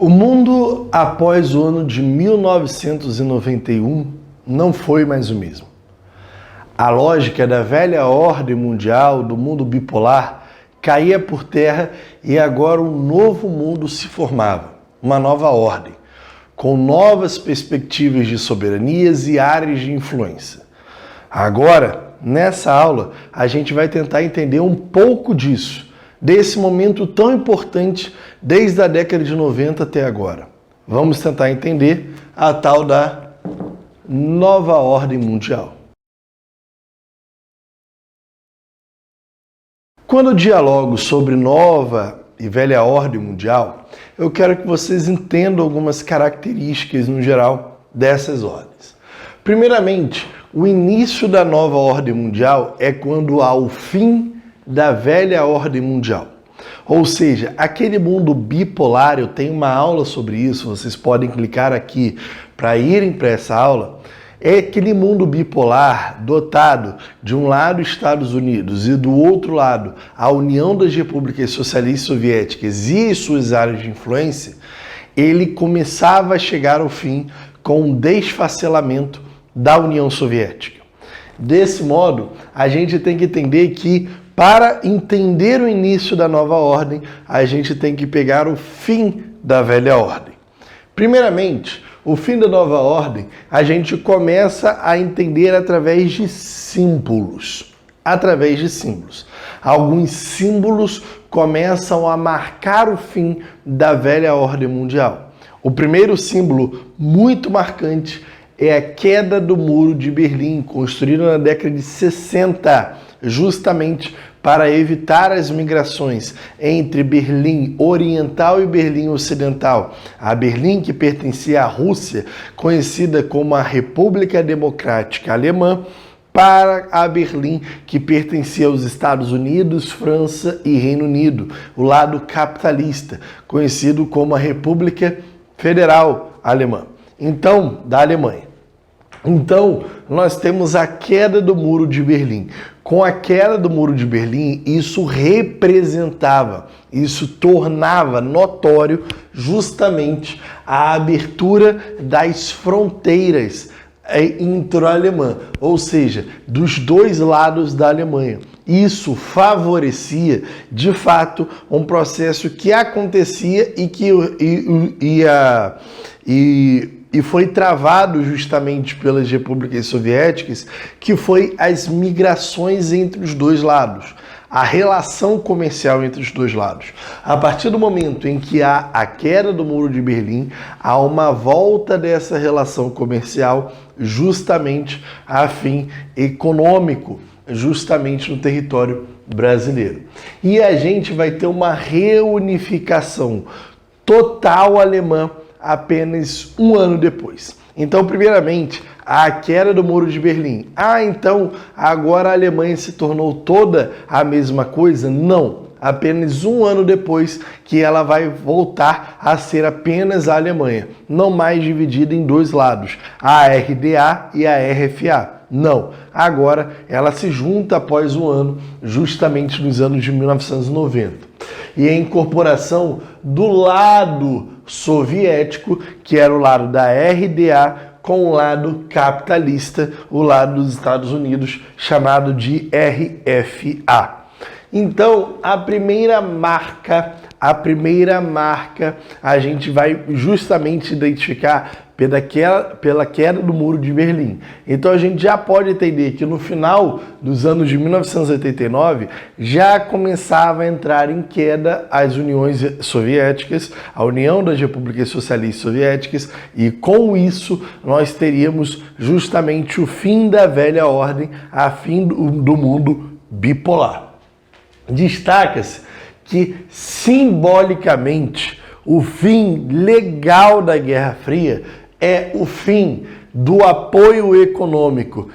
O mundo após o ano de 1991 não foi mais o mesmo. A lógica da velha ordem mundial, do mundo bipolar, caía por terra e agora um novo mundo se formava, uma nova ordem, com novas perspectivas de soberanias e áreas de influência. Agora, nessa aula, a gente vai tentar entender um pouco disso, desse momento tão importante desde a década de 90 até agora. Vamos tentar entender a tal da nova ordem mundial. Quando eu dialogo sobre nova e velha ordem mundial, eu quero que vocês entendam algumas características no geral dessas ordens. Primeiramente, o início da nova ordem mundial é quando há o fim da velha ordem mundial. Ou seja, aquele mundo bipolar, eu tenho uma aula sobre isso, vocês podem clicar aqui para irem para essa aula. É aquele mundo bipolar dotado de um lado Estados Unidos e do outro lado a União das Repúblicas Socialistas Soviéticas e suas áreas de influência, ele começava a chegar ao fim com um desfacelamento da União Soviética. Desse modo, a gente tem que entender que para entender o início da nova ordem, a gente tem que pegar o fim da velha ordem. Primeiramente, o fim da nova ordem, a gente começa a entender através de símbolos. Alguns símbolos começam a marcar o fim da velha ordem mundial. O primeiro símbolo muito marcante é a queda do Muro de Berlim, construído na década de 60, justamente para evitar as migrações entre Berlim Oriental e Berlim Ocidental. A Berlim, que pertencia à Rússia, conhecida como a República Democrática Alemã, para a Berlim, que pertencia aos Estados Unidos, França e Reino Unido, o lado capitalista, conhecido como a República Federal Alemã, da Alemanha. Então, nós temos a queda do Muro de Berlim. Com a queda do Muro de Berlim, isso tornava notório justamente a abertura das fronteiras intra-alemã, ou seja, dos dois lados da Alemanha. Isso favorecia, de fato, um processo que acontecia e foi travado justamente pelas repúblicas soviéticas, que foi as migrações entre os dois lados, a relação comercial entre os dois lados. A partir do momento em que há a queda do Muro de Berlim, há uma volta dessa relação comercial justamente a fim econômico, justamente no território brasileiro. E a gente vai ter uma reunificação total alemã apenas um ano depois. Então, primeiramente, a queda do Muro de Berlim. Então agora a Alemanha se tornou toda a mesma coisa? Não. Apenas um ano depois que ela vai voltar a ser apenas a Alemanha, não mais dividida em dois lados, a RDA e a RFA. Não. Agora ela se junta após um ano, justamente nos anos de 1990. E a incorporação do lado soviético, que era o lado da RDA, com o lado capitalista, o lado dos Estados Unidos, chamado de RFA. Então, a primeira marca a gente vai justamente identificar pela queda do Muro de Berlim. Então a gente já pode entender que no final dos anos de 1989 já começava a entrar em queda as uniões soviéticas, a União das Repúblicas Socialistas Soviéticas, e com isso nós teríamos justamente o fim da velha ordem, a fim do mundo bipolar. Destaca-se que simbolicamente o fim legal da Guerra Fria é o fim do apoio econômico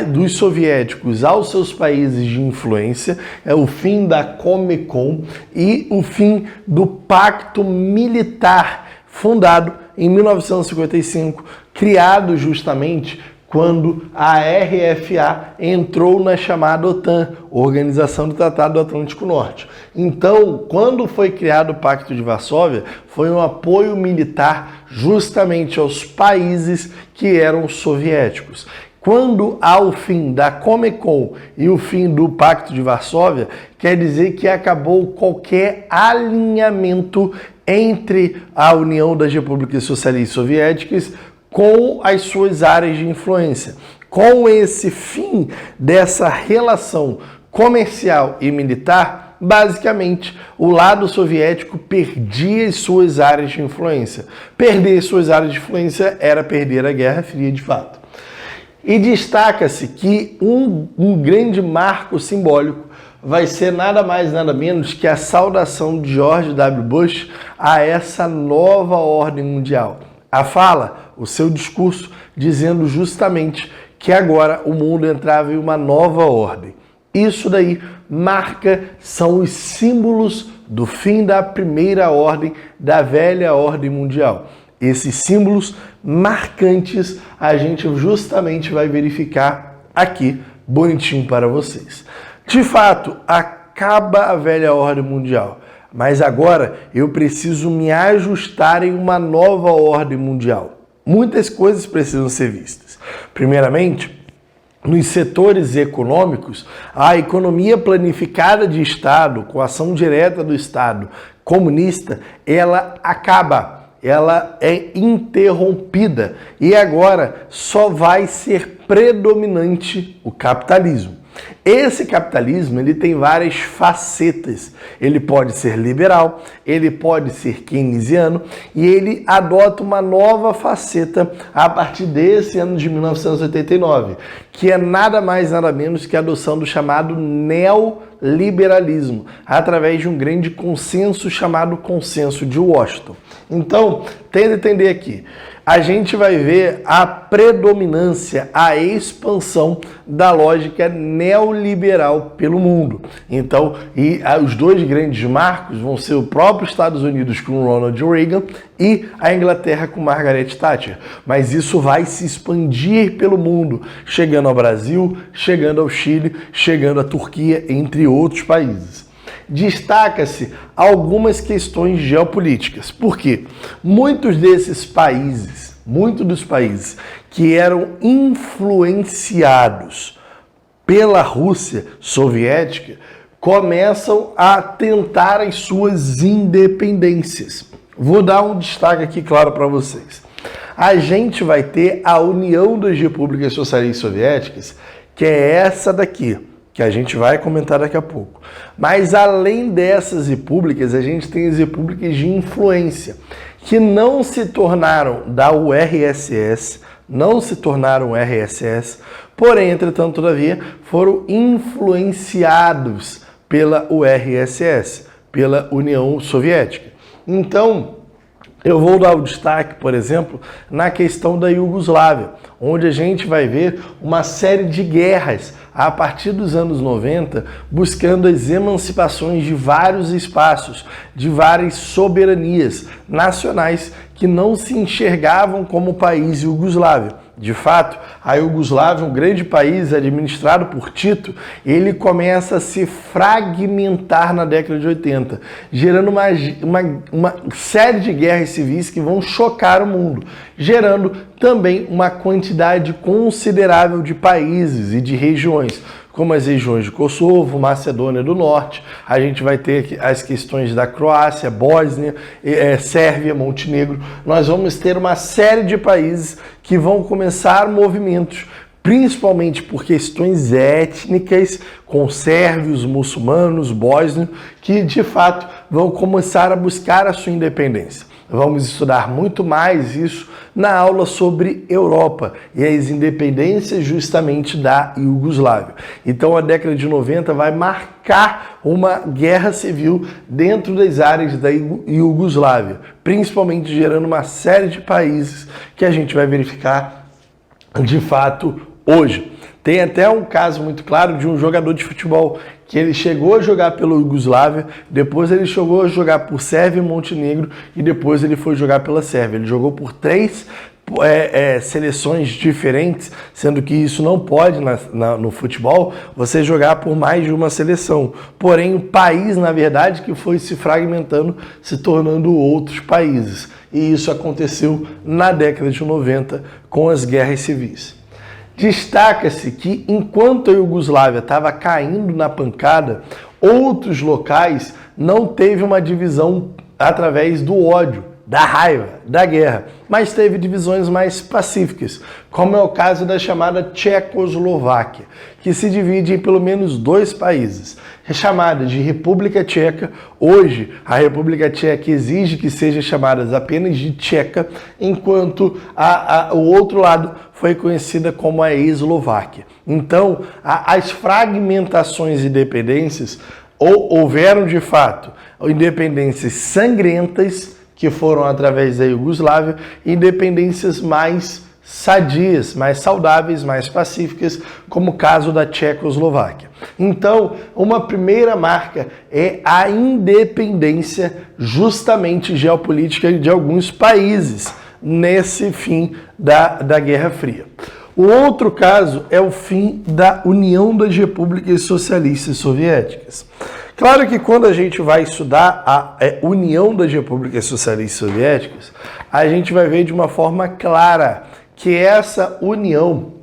dos soviéticos aos seus países de influência, é o fim da Comecon e o fim do pacto militar fundado em 1955, criado justamente quando a RFA entrou na chamada OTAN, Organização do Tratado do Atlântico Norte. Então, quando foi criado o Pacto de Varsóvia, foi um apoio militar justamente aos países que eram soviéticos. Quando há o fim da Comecon e o fim do Pacto de Varsóvia, quer dizer que acabou qualquer alinhamento entre a União das Repúblicas Socialistas Soviéticas com as suas áreas de influência. Com esse fim dessa relação comercial e militar, basicamente, o lado soviético perdia as suas áreas de influência. Perder suas áreas de influência era perder a Guerra Fria de fato. E destaca-se que um grande marco simbólico vai ser nada mais nada menos que a saudação de George W. Bush a essa nova ordem mundial. A fala, o seu discurso, dizendo justamente que agora o mundo entrava em uma nova ordem. Isso daí são os símbolos do fim da primeira ordem, da velha ordem mundial. Esses símbolos marcantes a gente justamente vai verificar aqui, bonitinho para vocês. De fato, acaba a velha ordem mundial, mas agora eu preciso me ajustar em uma nova ordem mundial. Muitas coisas precisam ser vistas. Primeiramente, nos setores econômicos, a economia planificada de Estado, com ação direta do Estado comunista, ela acaba. Ela é interrompida e agora só vai ser predominante o capitalismo. Esse capitalismo ele tem várias facetas. Ele pode ser liberal, ele pode ser keynesiano e ele adota uma nova faceta a partir desse ano de 1989, que é nada mais nada menos que a adoção do chamado neoliberalismo, através de um grande consenso chamado Consenso de Washington. Então, tenta entender aqui. A gente vai ver a predominância, a expansão da lógica neoliberal pelo mundo. Então, os dois grandes marcos vão ser o próprio Estados Unidos com Ronald Reagan e a Inglaterra com Margaret Thatcher. Mas isso vai se expandir pelo mundo, chegando ao Brasil, chegando ao Chile, chegando à Turquia, entre outros países. Destaca-se algumas questões geopolíticas. Por quê? Muitos dos países que eram influenciados pela Rússia soviética começam a tentar as suas independências. Vou dar um destaque aqui claro para vocês. A gente vai ter a União das Repúblicas Socialistas Soviéticas, que é essa daqui, que a gente vai comentar daqui a pouco. Mas além dessas repúblicas, a gente tem as repúblicas de influência, que não se tornaram da URSS, porém, entretanto, todavia, foram influenciados pela URSS, pela União Soviética. Então, eu vou dar o destaque, por exemplo, na questão da Iugoslávia, onde a gente vai ver uma série de guerras a partir dos anos 90, buscando as emancipações de vários espaços, de várias soberanias nacionais que não se enxergavam como país Iugoslávia. De fato, a Iugoslávia, um grande país administrado por Tito, ele começa a se fragmentar na década de 80, gerando uma série de guerras civis que vão chocar o mundo, gerando também uma quantidade considerável de países e de regiões, como as regiões de Kosovo, Macedônia do Norte. A gente vai ter as questões da Croácia, Bósnia, Sérvia, Montenegro. Nós vamos ter uma série de países que vão começar movimentos, principalmente por questões étnicas, com sérvios, muçulmanos, bósnios, que de fato vão começar a buscar a sua independência. Vamos estudar muito mais isso na aula sobre Europa e as independências justamente da Iugoslávia. Então a década de 90 vai marcar uma guerra civil dentro das áreas da Iugoslávia, principalmente gerando uma série de países que a gente vai verificar de fato hoje. Tem até um caso muito claro de um jogador de futebol que ele chegou a jogar pela Iugoslávia, depois ele chegou a jogar por Sérvia e Montenegro e depois ele foi jogar pela Sérvia. Ele jogou por 3 seleções diferentes, sendo que isso não pode no futebol, você jogar por mais de uma seleção. Porém, o país, na verdade, que foi se fragmentando, se tornando outros países. E isso aconteceu na década de 90 com as guerras civis. Destaca-se que, enquanto a Iugoslávia estava caindo na pancada, outros locais não teve uma divisão através do ódio, da raiva, da guerra, mas teve divisões mais pacíficas, como é o caso da chamada Tchecoslováquia, que se divide em pelo menos dois países. É chamada de República Tcheca. Hoje, a República Tcheca exige que seja chamada apenas de Tcheca, enquanto o outro lado foi conhecida como a Eslováquia. Então, as fragmentações e independências houveram de fato independências sangrentas, que foram através da Iugoslávia, independências mais sadias, mais saudáveis, mais pacíficas, como o caso da Tchecoslováquia. Então, uma primeira marca é a independência justamente geopolítica de alguns países nesse fim da Guerra Fria. O outro caso é o fim da União das Repúblicas Socialistas Soviéticas. Claro que quando a gente vai estudar a União das Repúblicas Socialistas Soviéticas, a gente vai ver de uma forma clara que essa união,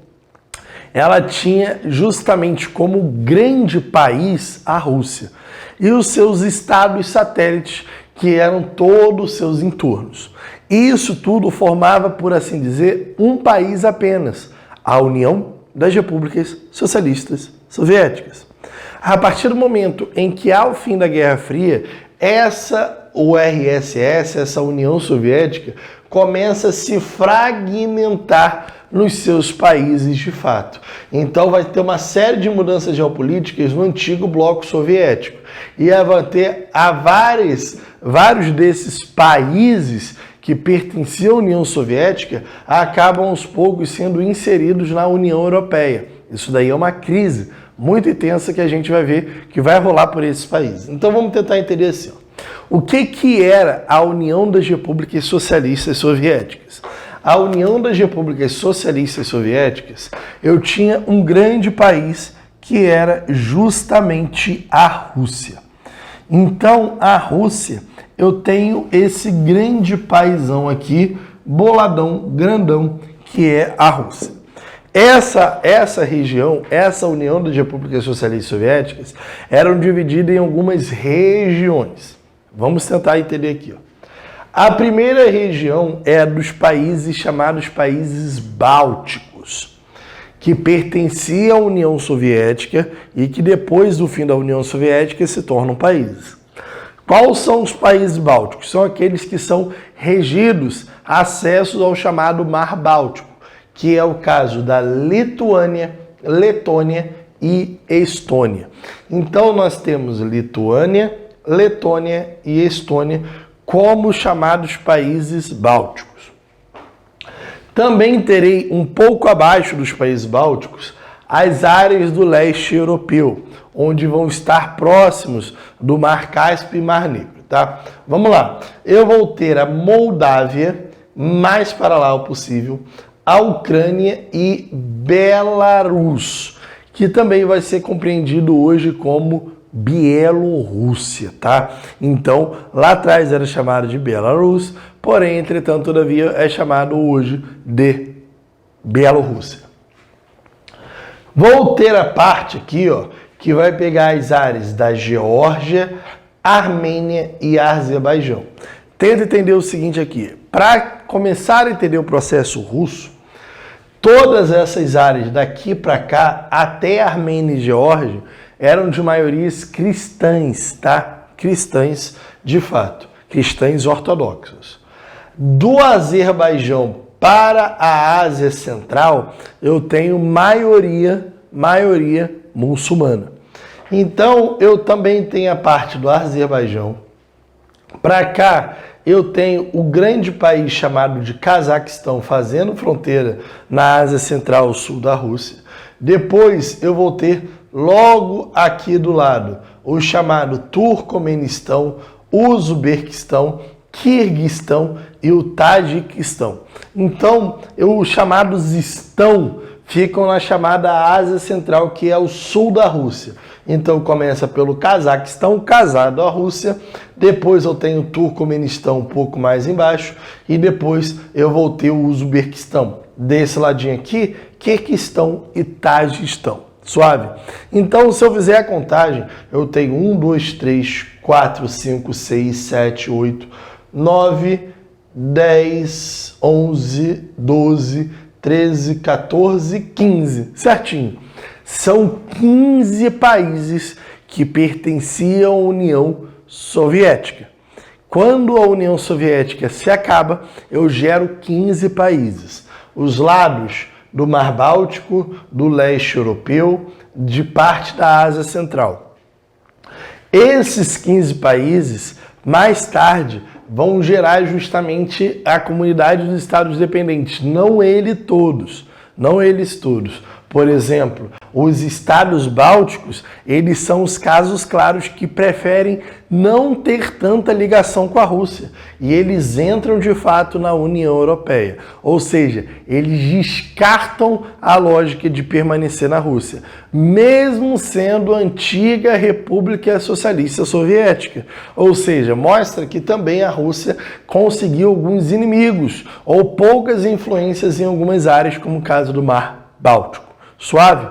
ela tinha justamente como grande país a Rússia e os seus estados satélites, que eram todos os seus entornos. Isso tudo formava, por assim dizer, um país apenas, a União das Repúblicas Socialistas Soviéticas. A partir do momento em que há o fim da Guerra Fria, essa URSS, essa União Soviética, começa a se fragmentar nos seus países de fato. Então vai ter uma série de mudanças geopolíticas no antigo bloco soviético. E vai ter vários desses países que pertenciam à União Soviética acabam aos poucos sendo inseridos na União Europeia. Isso daí é uma crise muito intensa que a gente vai ver que vai rolar por esses países. Então vamos tentar entender assim. O que era a União das Repúblicas Socialistas Soviéticas? A União das Repúblicas Socialistas Soviéticas, eu tinha um grande país que era justamente a Rússia. Então, a Rússia, eu tenho esse grande paizão aqui, boladão, grandão, que é a Rússia. Essa região, essa União das Repúblicas Socialistas Soviéticas, eram divididas em algumas regiões. Vamos tentar entender aqui. A primeira região é a dos países chamados países bálticos, que pertenciam à União Soviética e que depois do fim da União Soviética se tornam países. Quais são os países bálticos? São aqueles que são regidos acessos ao chamado Mar Báltico, que é o caso da Lituânia, Letônia e Estônia. Então nós temos Lituânia, Letônia e Estônia como chamados países bálticos. Também terei um pouco abaixo dos países bálticos as áreas do leste europeu, onde vão estar próximos do Mar Cáspio e Mar Negro, tá? Vamos lá. Eu vou ter a Moldávia, mais para lá o possível, a Ucrânia e Belarus, que também vai ser compreendido hoje como Bielorrússia, tá? Então, lá atrás era chamado de Belarus, porém, entretanto, todavia, é chamado hoje de Bielorrússia. Vou ter a parte aqui, ó, que vai pegar as áreas da Geórgia, Armênia e Azerbaijão. Tenta entender o seguinte aqui. Para começar a entender o processo russo, todas essas áreas daqui para cá, até Armênia e Geórgia, eram de maiorias cristãs, tá? Cristãs de fato, cristãs ortodoxos. Do Azerbaijão para a Ásia Central, eu tenho maioria muçulmana. Então, eu também tenho a parte do Azerbaijão. Para cá, eu tenho o grande país chamado de Cazaquistão, fazendo fronteira na Ásia Central, sul da Rússia. Depois, eu vou ter, logo aqui do lado, o chamado Turcomenistão, Uzbequistão, Quirguistão e o Tajiquistão. Então, os chamados estão ficam na chamada Ásia Central, que é o sul da Rússia. Então começa pelo Cazaquistão, casado à Rússia, depois eu tenho o Turcomenistão um pouco mais embaixo, e depois eu vou ter o Uzbequistão. Desse ladinho aqui, Quirguistão e Tajiquistão. Suave? Então, se eu fizer a contagem, eu tenho 1, 2, 3, 4, 5, 6, 7, 8, 9, 10, 11, 12, 13, 14, 15. Certinho. São 15 países que pertenciam à União Soviética. Quando a União Soviética se acaba, eu gero 15 países. Os lados do Mar Báltico, do leste europeu, de parte da Ásia Central. Esses 15 países, mais tarde, vão gerar justamente a comunidade dos Estados Independentes, não eles todos. Por exemplo, os estados bálticos, eles são os casos claros que preferem não ter tanta ligação com a Rússia. E eles entram, de fato, na União Europeia. Ou seja, eles descartam a lógica de permanecer na Rússia, mesmo sendo a antiga República Socialista Soviética. Ou seja, mostra que também a Rússia conseguiu alguns inimigos ou poucas influências em algumas áreas, como o caso do Mar Báltico. Suave?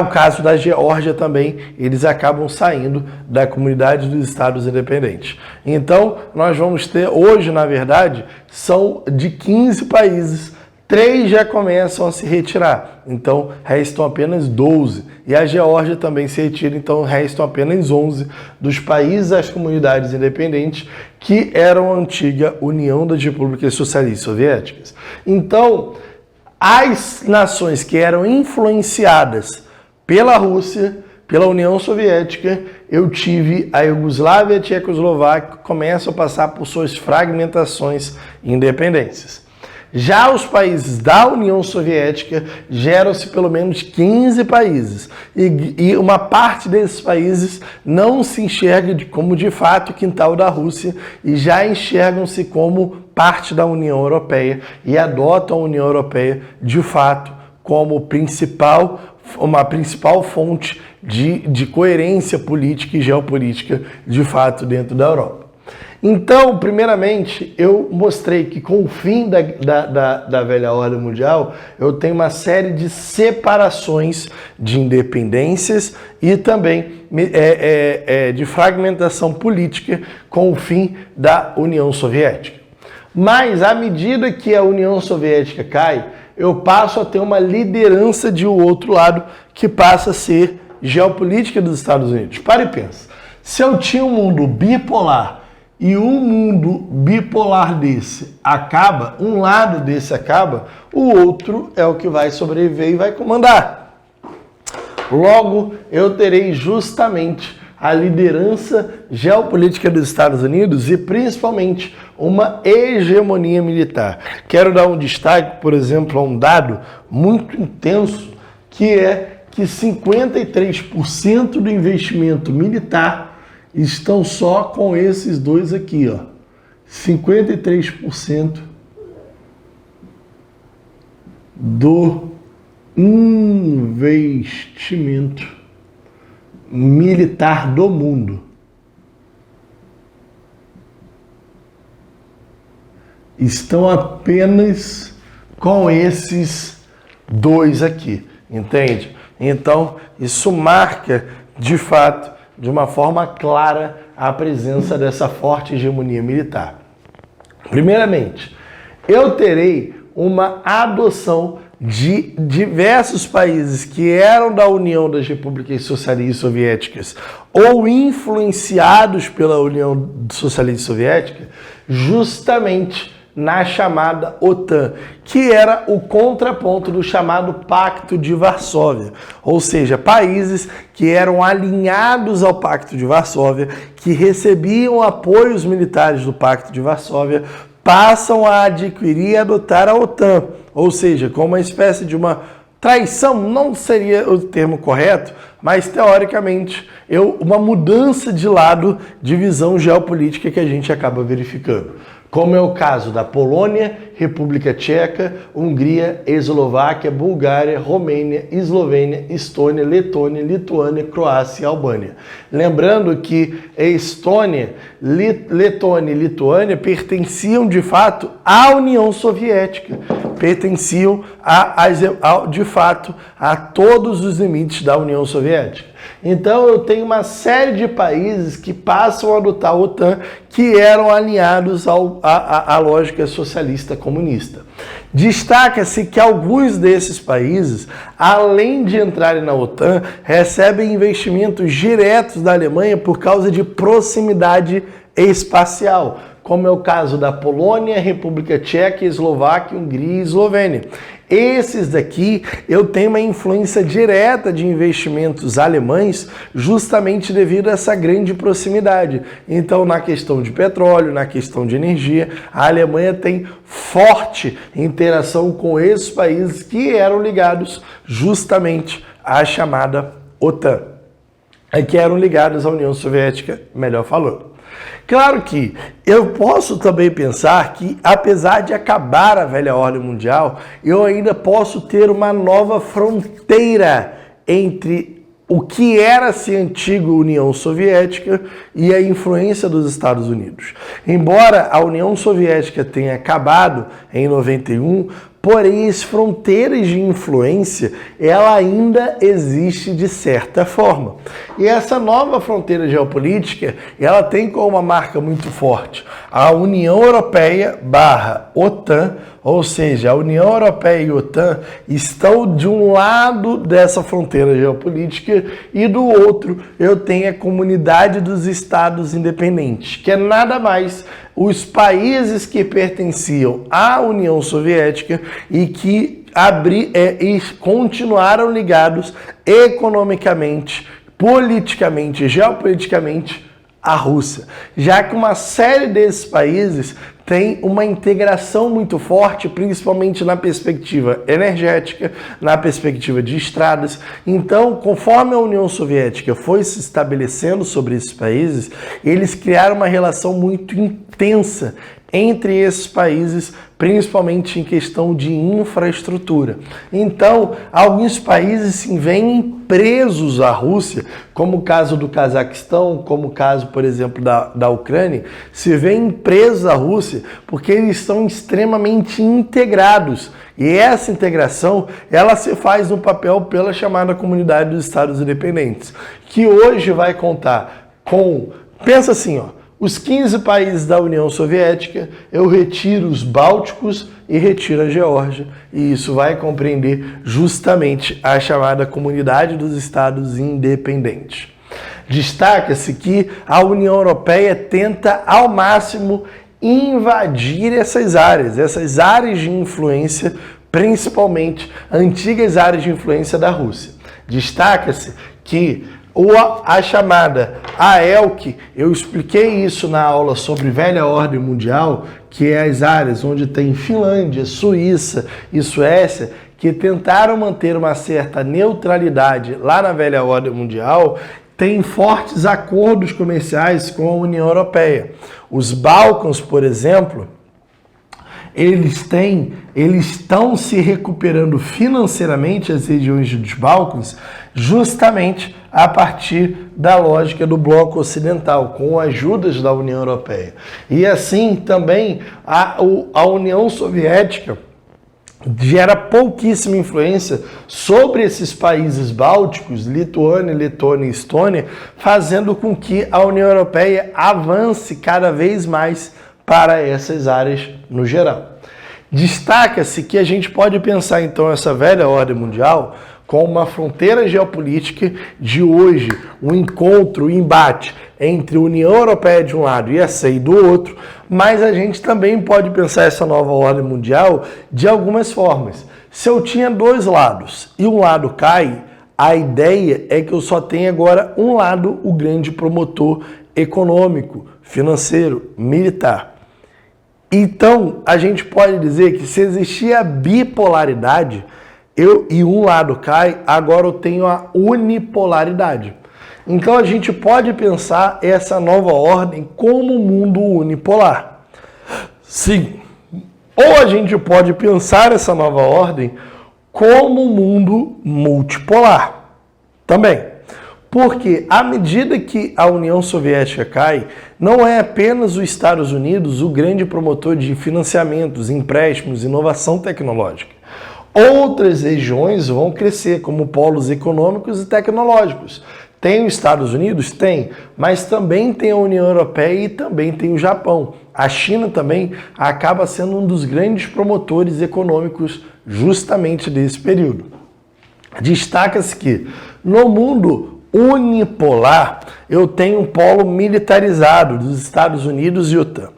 O caso da Geórgia também, eles acabam saindo da comunidade dos Estados Independentes. Então, nós vamos ter, hoje, na verdade, são de 15 países, 3 já começam a se retirar. Então, restam apenas 12. E a Geórgia também se retira, então restam apenas 11 dos países das comunidades independentes que eram a antiga União das Repúblicas Socialistas Soviéticas. Então, as nações que eram influenciadas pela Rússia, pela União Soviética, eu tive a Iugoslávia e a Tchecoslováquia que começam a passar por suas fragmentações e independências. Já os países da União Soviética geram-se pelo menos 15 países e uma parte desses países não se enxerga como de fato quintal da Rússia e já enxergam-se como parte da União Europeia e adotam a União Europeia de fato como uma principal fonte de coerência política e geopolítica de fato dentro da Europa. Então, primeiramente, eu mostrei que com o fim da velha ordem mundial, eu tenho uma série de separações de independências e também de fragmentação política com o fim da União Soviética. Mas, à medida que a União Soviética cai, eu passo a ter uma liderança de outro lado que passa a ser geopolítica dos Estados Unidos. Para e pensa. Se eu tinha um mundo bipolar e um mundo bipolar desse acaba, um lado desse acaba, o outro é o que vai sobreviver e vai comandar. Logo, eu terei justamente a liderança geopolítica dos Estados Unidos e principalmente uma hegemonia militar. Quero dar um destaque, por exemplo, a um dado muito intenso, que é que 53% do investimento militar estão só com esses dois aqui, ó. 53% do investimento militar do mundo estão apenas com esses dois aqui, entende? Então, isso marca, de fato, de uma forma clara, a presença dessa forte hegemonia militar. Primeiramente, eu terei uma adoção de diversos países que eram da União das Repúblicas Socialistas Soviéticas ou influenciados pela União Socialista Soviética, justamente na chamada OTAN, que era o contraponto do chamado Pacto de Varsóvia, ou seja, países que eram alinhados ao Pacto de Varsóvia, que recebiam apoios militares do Pacto de Varsóvia, passam a adquirir e adotar a OTAN, ou seja, como uma espécie de uma traição não seria o termo correto, mas teoricamente uma mudança de lado de visão geopolítica que a gente acaba verificando. Como é o caso da Polônia, República Tcheca, Hungria, Eslováquia, Bulgária, Romênia, Eslovênia, Estônia, Letônia, Lituânia, Croácia e Albânia. Lembrando que Estônia, Letônia e Lituânia pertenciam de fato à União Soviética, pertenciam de fato a todos os limites da União Soviética. Então eu tenho uma série de países que passam a adotar a OTAN que eram alinhados à lógica socialista comunista. Destaca-se que alguns desses países, além de entrarem na OTAN, recebem investimentos diretos da Alemanha por causa de proximidade espacial, como é o caso da Polônia, República Tcheca, Eslováquia, Hungria e Eslovênia. Esses daqui eu tenho uma influência direta de investimentos alemães justamente devido a essa grande proximidade. Então, na questão de petróleo, na questão de energia, a Alemanha tem forte interação com esses países que eram ligados justamente à chamada OTAN, que eram ligados à União Soviética, melhor falando. Claro que eu posso também pensar que, apesar de acabar a velha ordem mundial, eu ainda posso ter uma nova fronteira entre o que era a antiga União Soviética e a influência dos Estados Unidos. Embora a União Soviética tenha acabado em 91, porém as fronteiras de influência, ela ainda existe de certa forma. E essa nova fronteira geopolítica, ela tem como uma marca muito forte a União Europeia / OTAN, ou seja, a União Europeia e a OTAN estão de um lado dessa fronteira geopolítica e do outro eu tenho a Comunidade dos Estados Independentes, que é nada mais os países que pertenciam à União Soviética e que continuaram ligados economicamente, politicamente, geopoliticamente à Rússia, já que uma série desses países tem uma integração muito forte, principalmente na perspectiva energética, na perspectiva de estradas. Então, conforme a União Soviética foi se estabelecendo sobre esses países, eles criaram uma relação muito intensa entre esses países, principalmente em questão de infraestrutura. Então, alguns países se veem presos à Rússia, como o caso do Cazaquistão, como o caso, por exemplo, da Ucrânia, se veem presos à Rússia porque eles estão extremamente integrados. E essa integração, ela se faz no papel pela chamada Comunidade dos Estados Independentes, que hoje vai contar com, pensa assim, os 15 países da União Soviética, eu retiro os Bálticos e retiro a Geórgia. E isso vai compreender justamente a chamada Comunidade dos Estados Independentes. Destaca-se que a União Europeia tenta ao máximo invadir essas áreas de influência, principalmente antigas áreas de influência da Rússia. Destaca-se que a chamada AELC, eu expliquei isso na aula sobre velha ordem mundial, que é as áreas onde tem Finlândia, Suíça e Suécia, que tentaram manter uma certa neutralidade lá na velha ordem mundial, tem fortes acordos comerciais com a União Europeia. Os Balcãs, por exemplo, eles estão se recuperando financeiramente, as regiões dos Balcãs, justamente a partir da lógica do bloco ocidental, com ajudas da União Europeia. E assim também a União Soviética gera pouquíssima influência sobre esses países bálticos, Lituânia, Letônia e Estônia, fazendo com que a União Europeia avance cada vez mais para essas áreas no geral. Destaca-se que a gente pode pensar então essa velha ordem mundial com uma fronteira geopolítica de hoje, um encontro, um embate entre a União Europeia de um lado e a CEI do outro, mas a gente também pode pensar essa nova ordem mundial de algumas formas. Se eu tinha dois lados e um lado cai, a ideia é que eu só tenho agora um lado, o grande promotor econômico, financeiro, militar. Então, a gente pode dizer que se existia bipolaridade, e um lado cai, agora eu tenho a unipolaridade. Então a gente pode pensar essa nova ordem como um mundo unipolar. Sim. Ou a gente pode pensar essa nova ordem como um mundo multipolar. Também. Porque à medida que a União Soviética cai, não é apenas os Estados Unidos o grande promotor de financiamentos, empréstimos, inovação tecnológica. Outras regiões vão crescer como polos econômicos e tecnológicos. Tem os Estados Unidos? Tem, mas também tem a União Europeia e também tem o Japão. A China também acaba sendo um dos grandes promotores econômicos justamente desse período. Destaca-se que no mundo unipolar eu tenho um polo militarizado dos Estados Unidos e OTAN.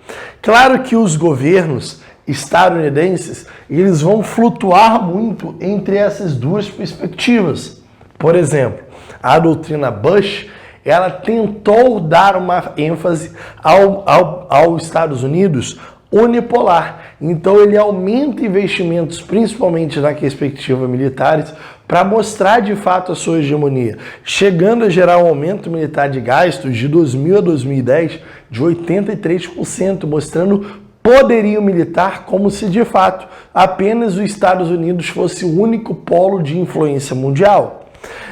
Claro que os governos estadunidenses eles vão flutuar muito entre essas duas perspectivas. Por exemplo, a doutrina Bush, ela tentou dar uma ênfase aos Estados Unidos unipolar. Então ele aumenta investimentos, principalmente na perspectiva militares, para mostrar de fato a sua hegemonia, chegando a gerar um aumento militar de gastos de 2000 a 2010 de 83%, mostrando poderio militar como se de fato apenas os Estados Unidos fosse o único polo de influência mundial.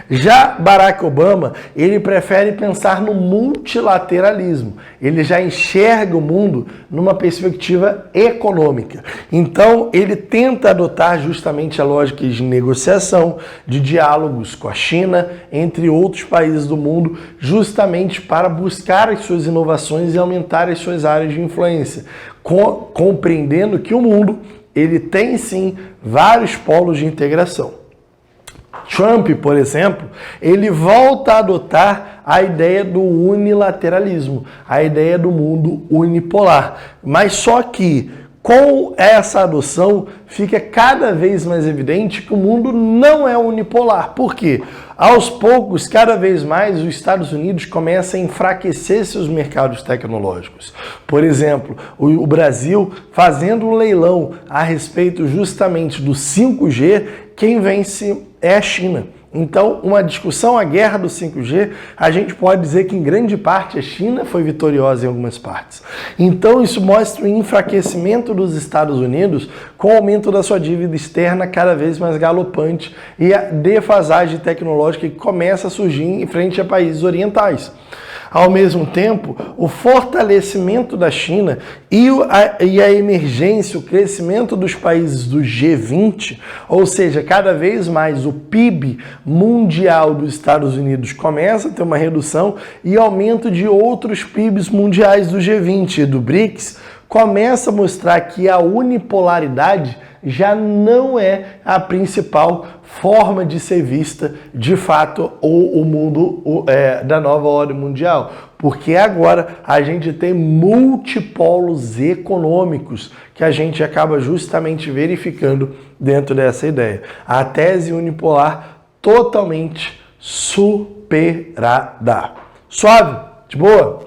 Já Barack Obama, ele prefere pensar no multilateralismo. Ele já enxerga o mundo numa perspectiva econômica. Então, ele tenta adotar justamente a lógica de negociação, de diálogos com a China, entre outros países do mundo, justamente para buscar as suas inovações e aumentar as suas áreas de influência, compreendendo que o mundo ele tem sim vários polos de integração. Trump, por exemplo, ele volta a adotar a ideia do unilateralismo, a ideia do mundo unipolar. Mas só que com essa adoção fica cada vez mais evidente que o mundo não é unipolar. Por quê? Aos poucos, cada vez mais, os Estados Unidos começam a enfraquecer seus mercados tecnológicos. Por exemplo, o Brasil fazendo um leilão a respeito justamente do 5G, quem vence é a China. Então, uma discussão, a guerra do 5G, a gente pode dizer que em grande parte a China foi vitoriosa em algumas partes. Então, isso mostra o enfraquecimento dos Estados Unidos com o aumento da sua dívida externa cada vez mais galopante e a defasagem tecnológica que começa a surgir em frente a países orientais. Ao mesmo tempo, o fortalecimento da China e a emergência, o crescimento dos países do G20, ou seja, cada vez mais o PIB mundial dos Estados Unidos começa a ter uma redução e aumento de outros PIBs mundiais do G20 e do BRICS, começa a mostrar que a unipolaridade já não é a principal forma de ser vista, de fato, o mundo da nova ordem mundial. Porque agora a gente tem multipolos econômicos que a gente acaba justamente verificando dentro dessa ideia. A tese unipolar totalmente superada. Suave? De boa?